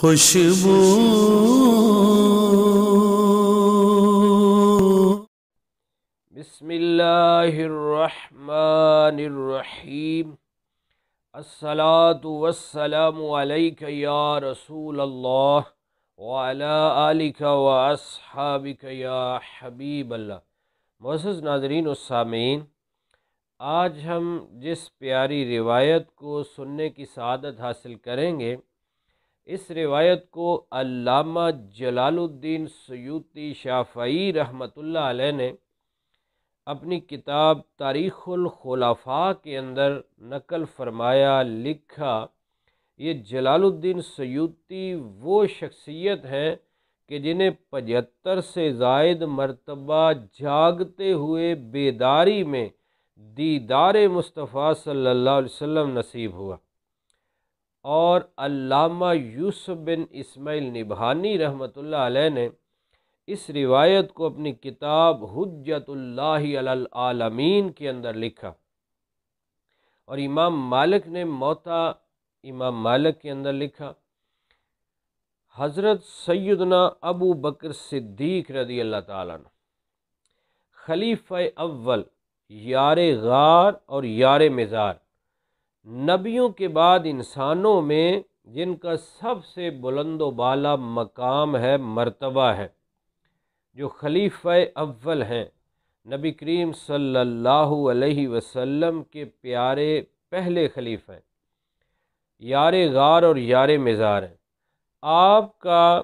خوشبو بسم اللہ الرحمن الرحیم الصلاۃ والسلام علیک یا رسول اللہ وعلی آلک واصحابک یا حبیب اللہ۔ معزز ناظرین و سامعین، آج ہم جس پیاری روایت کو سننے کی سعادت حاصل کریں گے، اس روایت کو علامہ جلال الدین سیوطی شافعی رحمۃ اللہ علیہ نے اپنی کتاب تاریخ الخلفاء کے اندر نقل فرمایا، لکھا۔ یہ جلال الدین سیوطی وہ شخصیت ہیں کہ جنہیں 75 سے زائد مرتبہ جاگتے ہوئے بیداری میں دیدار مصطفیٰ صلی اللہ علیہ وسلم نصیب ہوا، اور علامہ یوسف بن اسماعیل نبہانی رحمۃ اللہ علیہ نے اس روایت کو اپنی کتاب حجت اللہ علی العالمین کے اندر لکھا، اور امام مالک نے موطا امام مالک کے اندر لکھا۔ حضرت سیدنا ابو بکر صدیق رضی اللہ تعالیٰ عنہ، خلیفہ اول، یار غار اور یار مزار، نبیوں کے بعد انسانوں میں جن کا سب سے بلند و بالا مقام ہے، مرتبہ ہے، جو خلیفہ اول ہیں، نبی کریم صلی اللہ علیہ وسلم کے پیارے پہلے خلیفہ ہیں، یار غار اور یار مزار ہیں۔ آپ کا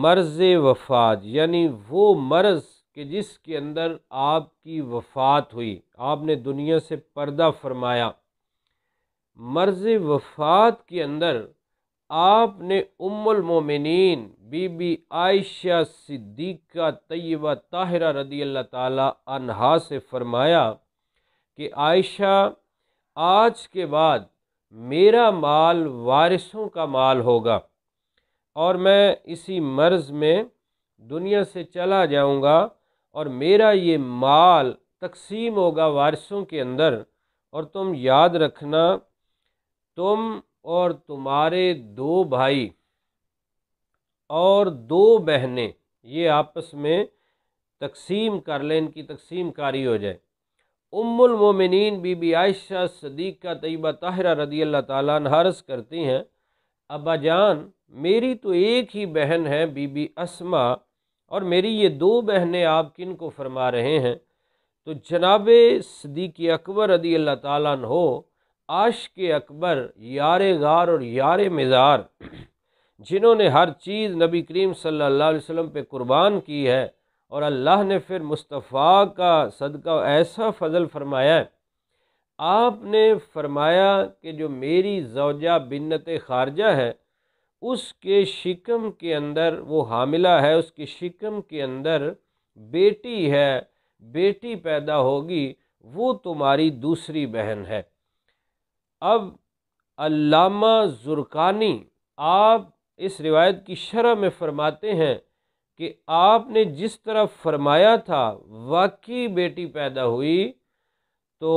مرض وفات، یعنی وہ مرض کہ جس کے اندر آپ کی وفات ہوئی، آپ نے دنیا سے پردہ فرمایا، مرض وفات کے اندر آپ نے ام المومنین بی بی عائشہ صدیقہ طیبہ طاہرہ رضی اللہ تعالی عنہا سے فرمایا کہ عائشہ، آج کے بعد میرا مال وارثوں کا مال ہوگا، اور میں اسی مرض میں دنیا سے چلا جاؤں گا، اور میرا یہ مال تقسیم ہوگا وارثوں کے اندر، اور تم یاد رکھنا، تم اور تمہارے 2 بھائی اور 2 بہنیں یہ آپس میں تقسیم کر لیں، ان کی تقسیم کاری ہو جائے۔ ام المومنین بی بی عائشہ صدیقہ طیبہ طاہرہ رضی اللہ تعالیٰ عنہا عرض کرتی ہیں، ابا جان، میری تو ایک ہی بہن ہے بی بی اسما، اور میری یہ 2 بہنیں آپ کن کو فرما رہے ہیں؟ تو جناب صدیق اکبر رضی اللہ تعالیٰ عنہ، عاشق اکبر، یار غار اور یار مزار، جنہوں نے ہر چیز نبی کریم صلی اللہ علیہ وسلم پہ قربان کی ہے، اور اللہ نے پھر مصطفیٰ کا صدقہ ایسا فضل فرمایا ہے۔ آپ نے فرمایا کہ جو میری زوجہ بنت خارجہ ہے، اس کے شکم کے اندر، وہ حاملہ ہے، اس کے شکم کے اندر بیٹی ہے، بیٹی پیدا ہوگی، وہ تمہاری دوسری بہن ہے۔ اب علامہ زرقانی آپ اس روایت کی شرح میں فرماتے ہیں کہ آپ نے جس طرح فرمایا تھا واقعی بیٹی پیدا ہوئی، تو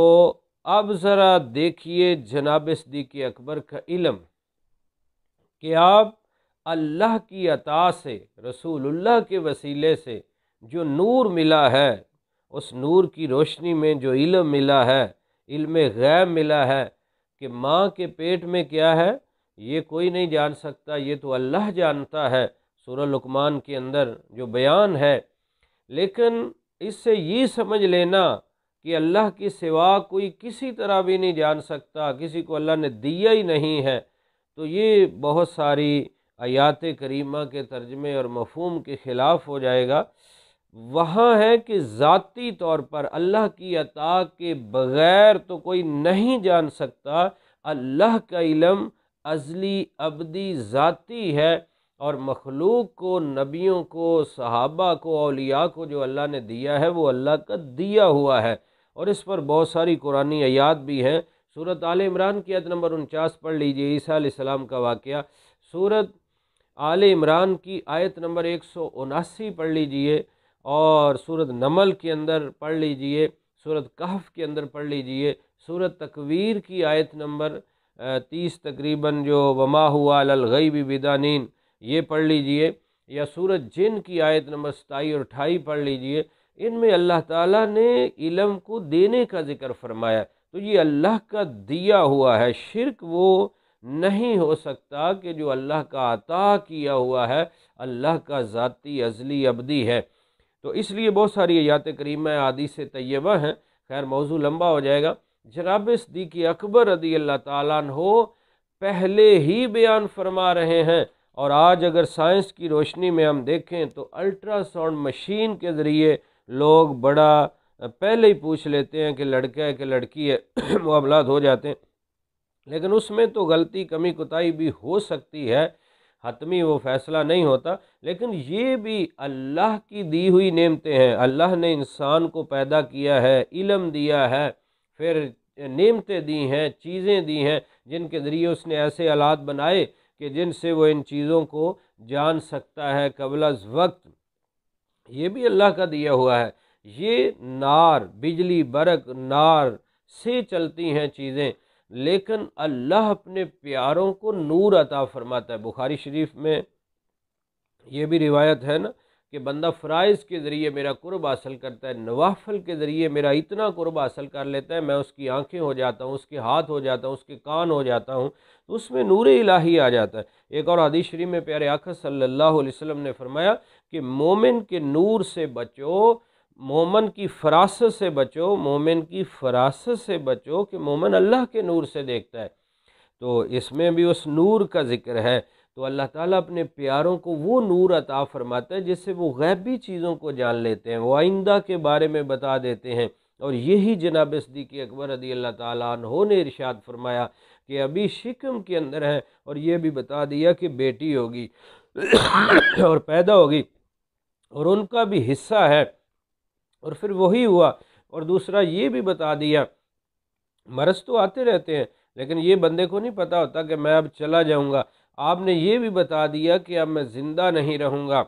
اب ذرا دیکھیے جناب صدیق اکبر کا علم کہ آپ اللہ کی عطا سے، رسول اللہ کے وسیلے سے جو نور ملا ہے، اس نور کی روشنی میں جو علم ملا ہے، علم غیب ملا ہے کہ ماں کے پیٹ میں کیا ہے، یہ کوئی نہیں جان سکتا، یہ تو اللہ جانتا ہے، سورہ لقمان کے اندر جو بیان ہے۔ لیکن اس سے یہ سمجھ لینا کہ اللہ کے سوا کوئی کسی طرح بھی نہیں جان سکتا، کسی کو اللہ نے دیا ہی نہیں ہے، تو یہ بہت ساری آیات کریمہ کے ترجمے اور مفہوم کے خلاف ہو جائے گا۔ وہاں ہے کہ ذاتی طور پر اللہ کی عطا کے بغیر تو کوئی نہیں جان سکتا، اللہ کا علم ازلی، ابدی، ذاتی ہے، اور مخلوق کو، نبیوں کو، صحابہ کو، اولیاء کو جو اللہ نے دیا ہے، وہ اللہ کا دیا ہوا ہے، اور اس پر بہت ساری قرآنی آیات بھی ہیں۔ سورۃ آل عمران کی آیت نمبر 49 پڑھ لیجئے، عیسیٰ علیہ السلام کا واقعہ۔ سورۃ آل عمران کی آیت نمبر 179 پڑھ لیجئے، اور سورۃ نمل کے اندر پڑھ لیجئے، سورۃ کہف کے اندر پڑھ لیجئے، سورۃ تکویر کی آیت نمبر 30 تقریباً جو وما ہوا علی الغیب بدانین یہ پڑھ لیجئے، یا سورۃ جن کی آیت نمبر 27 اور 28 پڑھ لیجئے۔ ان میں اللہ تعالیٰ نے علم کو دینے کا ذکر فرمایا، تو یہ اللہ کا دیا ہوا ہے۔ شرک وہ نہیں ہو سکتا کہ جو اللہ کا عطا کیا ہوا ہے، اللہ کا ذاتی ازلی ابدی ہے۔ تو اس لیے بہت ساری آیات کریمہ احادیث طیبہ ہیں، خیر موضوع لمبا ہو جائے گا۔ جناب صدیق اکبر رضی اللہ تعالیٰ عنہ پہلے ہی بیان فرما رہے ہیں، اور آج اگر سائنس کی روشنی میں ہم دیکھیں تو الٹرا ساؤنڈ مشین کے ذریعے لوگ بڑا پہلے ہی پوچھ لیتے ہیں کہ لڑکا ہے کہ لڑکی ہے، معاملات ہو جاتے ہیں، لیکن اس میں تو غلطی کمی کوتاہی بھی ہو سکتی ہے، حتمی وہ فیصلہ نہیں ہوتا، لیکن یہ بھی اللہ کی دی ہوئی نعمتیں ہیں۔ اللہ نے انسان کو پیدا کیا ہے، علم دیا ہے، پھر نعمتیں دی ہیں، چیزیں دی ہیں، جن کے ذریعے اس نے ایسے آلات بنائے کہ جن سے وہ ان چیزوں کو جان سکتا ہے قبل از وقت۔ یہ بھی اللہ کا دیا ہوا ہے۔ یہ نار، بجلی، برق، نار سے چلتی ہیں چیزیں، لیکن اللہ اپنے پیاروں کو نور عطا فرماتا ہے۔ بخاری شریف میں یہ بھی روایت ہے نا کہ بندہ فرائض کے ذریعے میرا قرب حاصل کرتا ہے، نوافل کے ذریعے میرا اتنا قرب حاصل کر لیتا ہے، میں اس کی آنکھیں ہو جاتا ہوں، اس کے ہاتھ ہو جاتا ہوں، اس کے کان ہو جاتا ہوں، تو اس میں نور الہی آ جاتا ہے۔ ایک اور حدیث شریف میں پیارے آقا صلی اللہ علیہ وسلم نے فرمایا کہ مومن کے نور سے بچو، مومن کی فراست سے بچو، مومن کی فراست سے بچو کہ مومن اللہ کے نور سے دیکھتا ہے۔ تو اس میں بھی اس نور کا ذکر ہے۔ تو اللہ تعالیٰ اپنے پیاروں کو وہ نور عطا فرماتا ہے جس سے وہ غیبی چیزوں کو جان لیتے ہیں، وہ آئندہ کے بارے میں بتا دیتے ہیں، اور یہی جناب صدیق اکبر رضی اللہ تعالیٰ عنہ نے ارشاد فرمایا کہ ابھی شکم کے اندر ہے، اور یہ بھی بتا دیا کہ بیٹی ہوگی اور پیدا ہوگی، اور ان کا بھی حصہ ہے، اور پھر وہی ہوا۔ اور دوسرا یہ بھی بتا دیا، مرض تو آتے رہتے ہیں لیکن یہ بندے کو نہیں پتا ہوتا کہ میں اب چلا جاؤں گا۔ آپ نے یہ بھی بتا دیا کہ اب میں زندہ نہیں رہوں گا،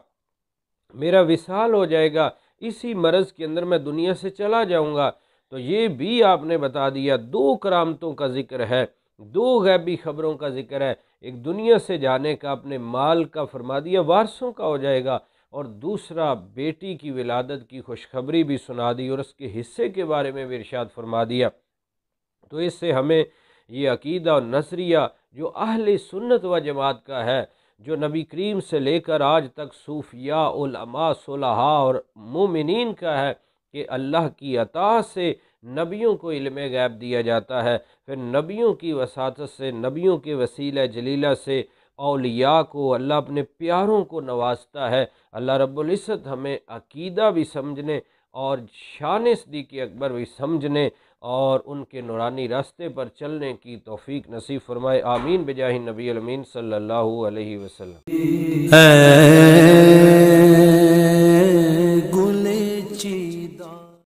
میرا وصال ہو جائے گا، اسی مرض کے اندر میں دنیا سے چلا جاؤں گا۔ تو یہ بھی آپ نے بتا دیا۔ دو کرامتوں کا ذکر ہے، دو غیبی خبروں کا ذکر ہے، ایک دنیا سے جانے کا، اپنے مال کا فرما دیا وارثوں کا ہو جائے گا، اور دوسرا بیٹی کی ولادت کی خوشخبری بھی سنا دی، اور اس کے حصے کے بارے میں بھی ارشاد فرما دیا۔ تو اس سے ہمیں یہ عقیدہ اور نظریہ جو اہل سنت و جماعت کا ہے، جو نبی کریم سے لے کر آج تک صوفیاء، علماء، صلحاء اور مومنین کا ہے کہ اللہ کی عطا سے نبیوں کو علم غیب دیا جاتا ہے، پھر نبیوں کی وساطت سے، نبیوں کے وسیلہ جلیلہ سے اولیاء کو اللہ اپنے پیاروں کو نوازتا ہے۔ اللہ رب العزت ہمیں عقیدہ بھی سمجھنے اور شان صدیق اکبر بھی سمجھنے اور ان کے نورانی راستے پر چلنے کی توفیق نصیب فرمائے۔ آمین بجاہ نبی الامین صلی اللہ علیہ وسلم۔